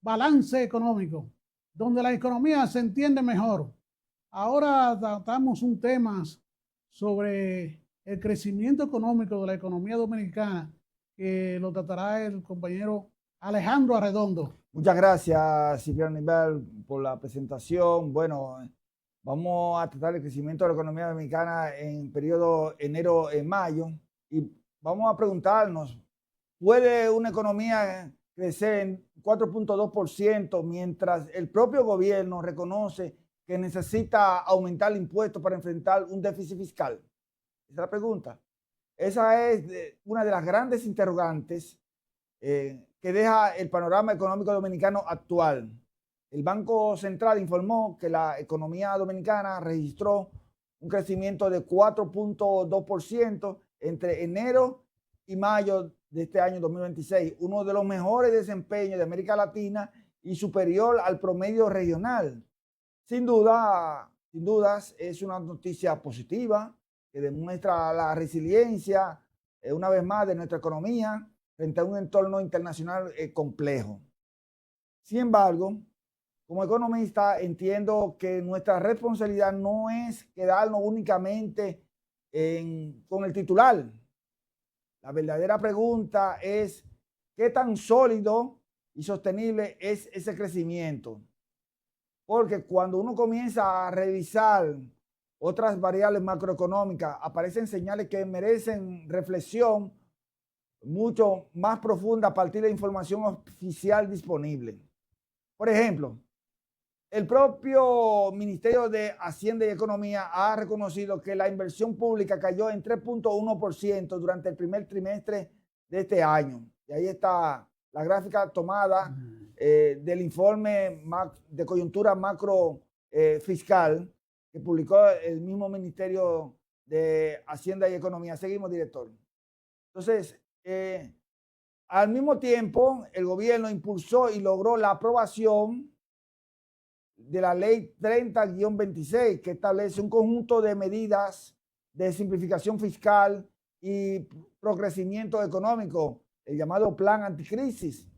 balance económico, donde la economía se entiende mejor. Ahora tratamos un tema sobre el crecimiento económico de la economía dominicana, que lo tratará el compañero Alejandro Arredondo. Muchas gracias, Cipriano Nivel, por la presentación. Bueno, vamos a tratar el crecimiento de la economía dominicana en periodo enero-mayo y vamos a preguntarnos, ¿puede una economía crecer en 4.2% mientras el propio gobierno reconoce que necesita aumentar el impuesto para enfrentar un déficit fiscal? Esa es la pregunta. Esa es una de las grandes interrogantes que deja el panorama económico dominicano actual. El Banco Central informó que la economía dominicana registró un crecimiento de 4.2% entre enero y mayo de este año 2026, uno de los mejores desempeños de América Latina y superior al promedio regional. Sin dudas, es una noticia positiva que demuestra la resiliencia, una vez más, de nuestra economía frente a un entorno internacional complejo. Sin embargo, como economista entiendo que nuestra responsabilidad no es quedarnos únicamente con el titular. La verdadera pregunta es qué tan sólido y sostenible es ese crecimiento. Porque cuando uno comienza a revisar otras variables macroeconómicas, aparecen señales que merecen reflexión mucho más profunda a partir de información oficial disponible. Por ejemplo, el propio Ministerio de Hacienda y Economía ha reconocido que la inversión pública cayó en 3.1% durante el primer trimestre de este año. Y ahí está la gráfica tomada del informe de coyuntura macro fiscal que publicó el mismo Ministerio de Hacienda y Economía. Seguimos, director. Entonces, al mismo tiempo, el gobierno impulsó y logró la aprobación de la ley 30-26, que establece un conjunto de medidas de simplificación fiscal y progresimiento económico, el llamado plan anticrisis,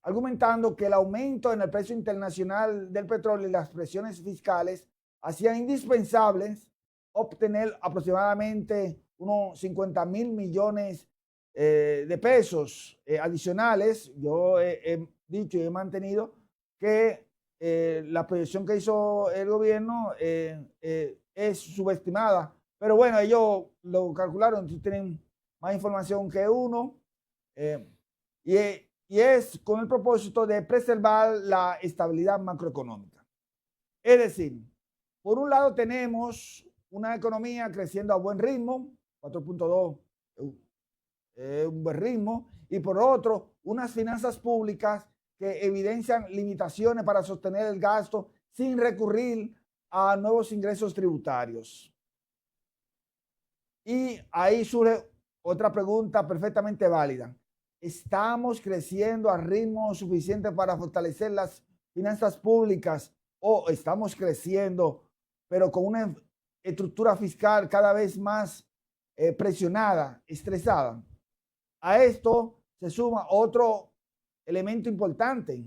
argumentando que el aumento en el precio internacional del petróleo y las presiones fiscales hacían indispensables obtener aproximadamente unos 50,000 millones de pesos adicionales. Yo he dicho y he mantenido que la proyección que hizo el gobierno es subestimada, pero bueno, ellos lo calcularon, tienen más información que uno, y es con el propósito de preservar la estabilidad macroeconómica. Es decir, por un lado tenemos una economía creciendo a buen ritmo, 4.2 un buen ritmo, y por otro, unas finanzas públicas que evidencian limitaciones para sostener el gasto sin recurrir a nuevos ingresos tributarios. Y ahí surge otra pregunta perfectamente válida. ¿Estamos creciendo a ritmo suficiente para fortalecer las finanzas públicas o estamos creciendo pero con una estructura fiscal cada vez más presionada, estresada? A esto se suma otro elemento importante.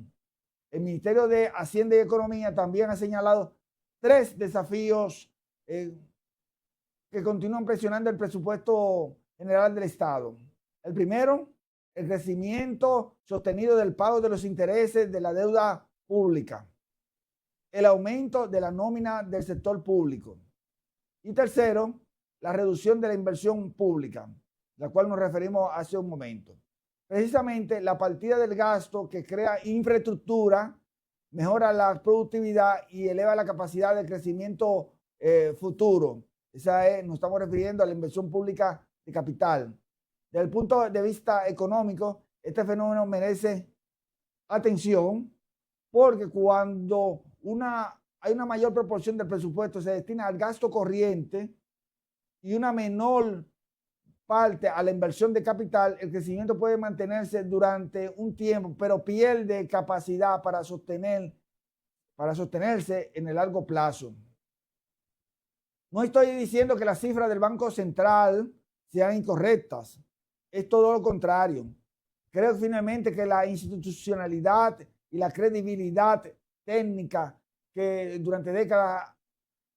El Ministerio de Hacienda y Economía también ha señalado 3 desafíos que continúan presionando el presupuesto general del Estado. El primero, el crecimiento sostenido del pago de los intereses de la deuda pública. El aumento de la nómina del sector público. Y tercero, la reducción de la inversión pública, la cual nos referimos hace un momento. Precisamente la partida del gasto que crea infraestructura, mejora la productividad y eleva la capacidad de crecimiento futuro. Nos estamos refiriendo a la inversión pública de capital. Desde el punto de vista económico, este fenómeno merece atención porque cuando hay una mayor proporción del presupuesto se destina al gasto corriente y una menor parte a la inversión de capital, el crecimiento puede mantenerse durante un tiempo, pero pierde capacidad para sostenerse en el largo plazo. No estoy diciendo que las cifras del Banco Central sean incorrectas, es todo lo contrario. Creo finalmente que la institucionalidad y la credibilidad técnica que durante décadas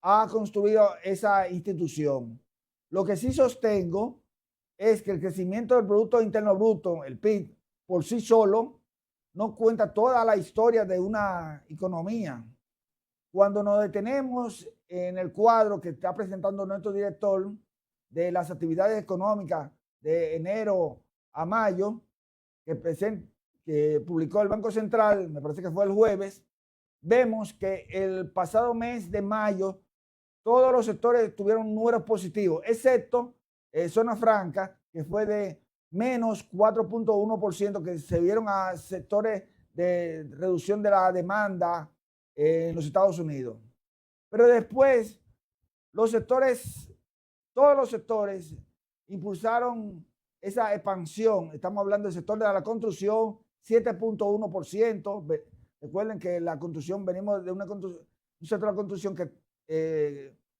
ha construido esa institución. Lo que sí sostengo es que el crecimiento del Producto Interno Bruto, el PIB, por sí solo, no cuenta toda la historia de una economía. Cuando nos detenemos en el cuadro que está presentando nuestro director de las actividades económicas de enero a mayo, que publicó el Banco Central, me parece que fue el jueves, vemos que el pasado mes de mayo todos los sectores tuvieron números positivos, excepto zona franca, que fue de menos 4.1%, que se vieron a sectores de reducción de la demanda en los Estados Unidos. Pero después, todos los sectores impulsaron esa expansión. Estamos hablando del sector de la construcción, 7.1%. Recuerden que la construcción, venimos de un sector de la construcción que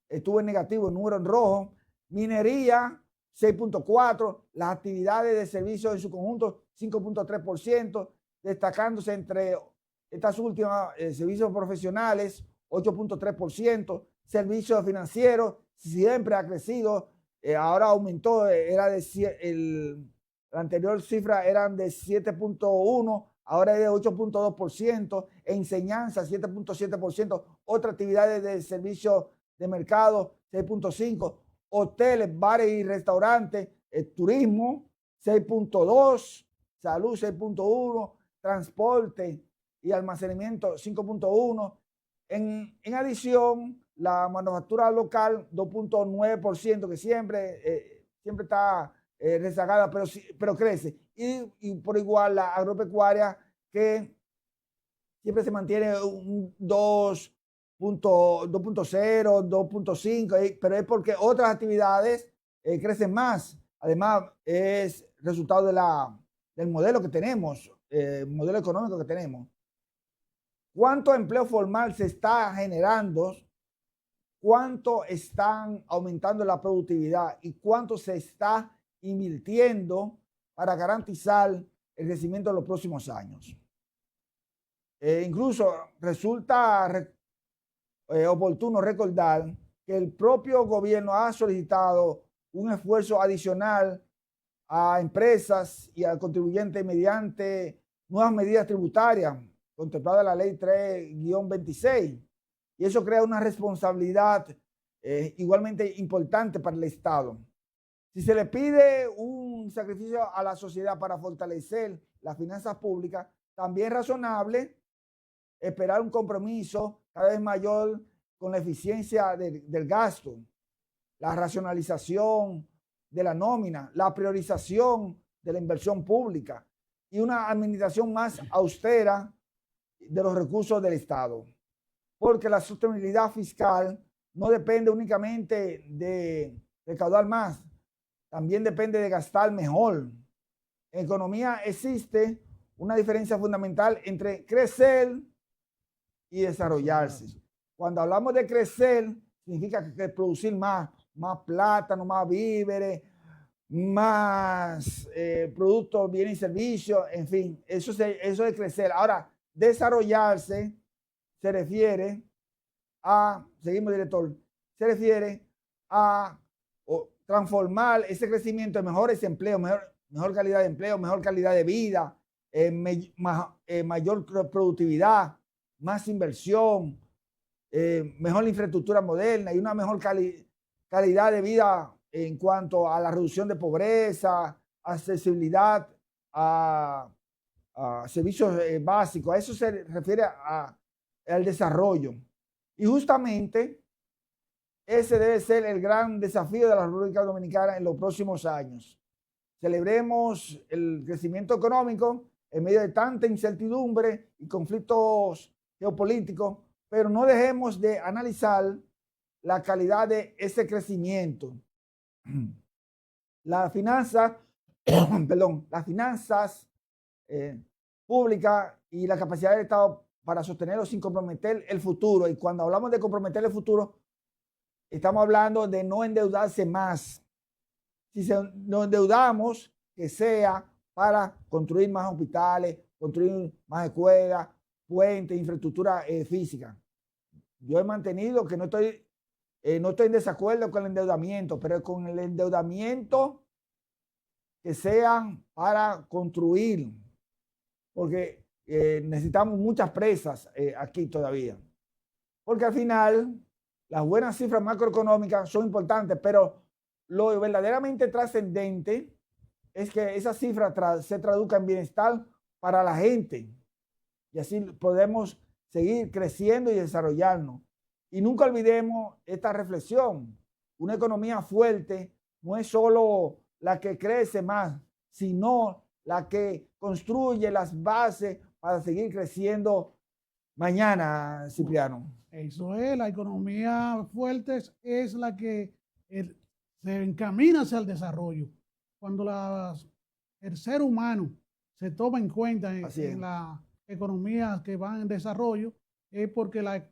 estuvo en negativo, en número en rojo. Minería, 6.4%. Las actividades de servicios en su conjunto, 5.3%. Destacándose entre estas últimas, servicios profesionales, 8.3%. Servicios financieros, siempre ha crecido. Ahora aumentó, la anterior cifra eran de 7.1%, ahora es de 8.2%, enseñanza 7.7%, otras actividades de servicio de mercado 6.5%, hoteles, bares y restaurantes, turismo 6.2%, salud 6.1%, transporte y almacenamiento 5.1%. En adición, la manufactura local 2.9%, que siempre está rezagada, pero crece. Y por igual la agropecuaria, que siempre se mantiene un 2.0, 2.5, pero es porque otras actividades crecen más. Además, es resultado del modelo que tenemos, modelo económico que tenemos. ¿Cuánto empleo formal se está generando? ¿Cuánto están aumentando la productividad? ¿Y cuánto se está invirtiendo para garantizar el crecimiento de los próximos años? Incluso resulta oportuno recordar que el propio gobierno ha solicitado un esfuerzo adicional a empresas y al contribuyente mediante nuevas medidas tributarias contemplada la ley 3-26, y eso crea una responsabilidad igualmente importante para el Estado. Si se le pide un sacrificio a la sociedad para fortalecer las finanzas públicas, también es razonable esperar un compromiso cada vez mayor con la eficiencia del gasto, la racionalización de la nómina, la priorización de la inversión pública y una administración más austera de los recursos del Estado, porque la sostenibilidad fiscal no depende únicamente de recaudar más, también depende de gastar mejor. En economía existe una diferencia fundamental entre crecer y desarrollarse. Cuando hablamos de crecer, significa que producir más plátano, más víveres, más productos, bienes y servicios, en fin, eso es crecer. Ahora, desarrollarse se refiere a, seguimos director, se refiere a transformar ese crecimiento en mejores empleos, mejor calidad de empleo, mejor calidad de vida, mayor productividad, más inversión, mejor infraestructura moderna y una mejor calidad de vida en cuanto a la reducción de pobreza, accesibilidad a servicios básicos. A eso se refiere al desarrollo. Y justamente ese debe ser el gran desafío de la República Dominicana en los próximos años. Celebremos el crecimiento económico en medio de tanta incertidumbre y conflictos geopolíticos, pero no dejemos de analizar la calidad de ese crecimiento. Las finanzas públicas y la capacidad del Estado para sostenerlo sin comprometer el futuro. Y cuando hablamos de comprometer el futuro, estamos hablando de no endeudarse más. Si nos endeudamos, que sea para construir más hospitales, construir más escuelas, puentes, infraestructura física. Yo he mantenido que no estoy en desacuerdo con el endeudamiento, pero con el endeudamiento que sea para construir, porque necesitamos muchas presas aquí todavía. Porque al final las buenas cifras macroeconómicas son importantes, pero lo verdaderamente trascendente es que esas cifras se traduzcan en bienestar para la gente. Y así podemos seguir creciendo y desarrollarnos. Y nunca olvidemos esta reflexión. Una economía fuerte no es solo la que crece más, sino la que construye las bases para seguir creciendo mañana, Cipriano. Eso es, la economía fuerte es la que se encamina hacia el desarrollo. Cuando el ser humano se toma en cuenta en las economías que van en desarrollo, es porque las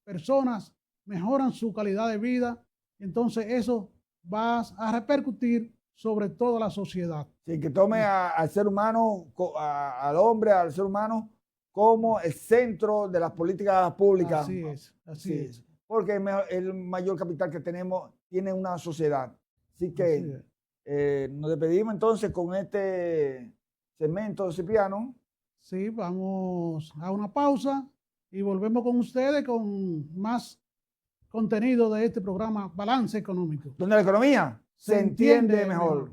personas mejoran su calidad de vida, entonces eso va a repercutir sobre toda la sociedad. Sí, que tome al ser humano, al hombre, al ser humano, como el centro de las políticas públicas. Así es. Porque el mayor capital que tenemos tiene una sociedad. Así que nos despedimos entonces con este segmento, Cipriano. Sí, vamos a una pausa y volvemos con ustedes con más contenido de este programa Balance Económico. Donde la economía se entiende mejor.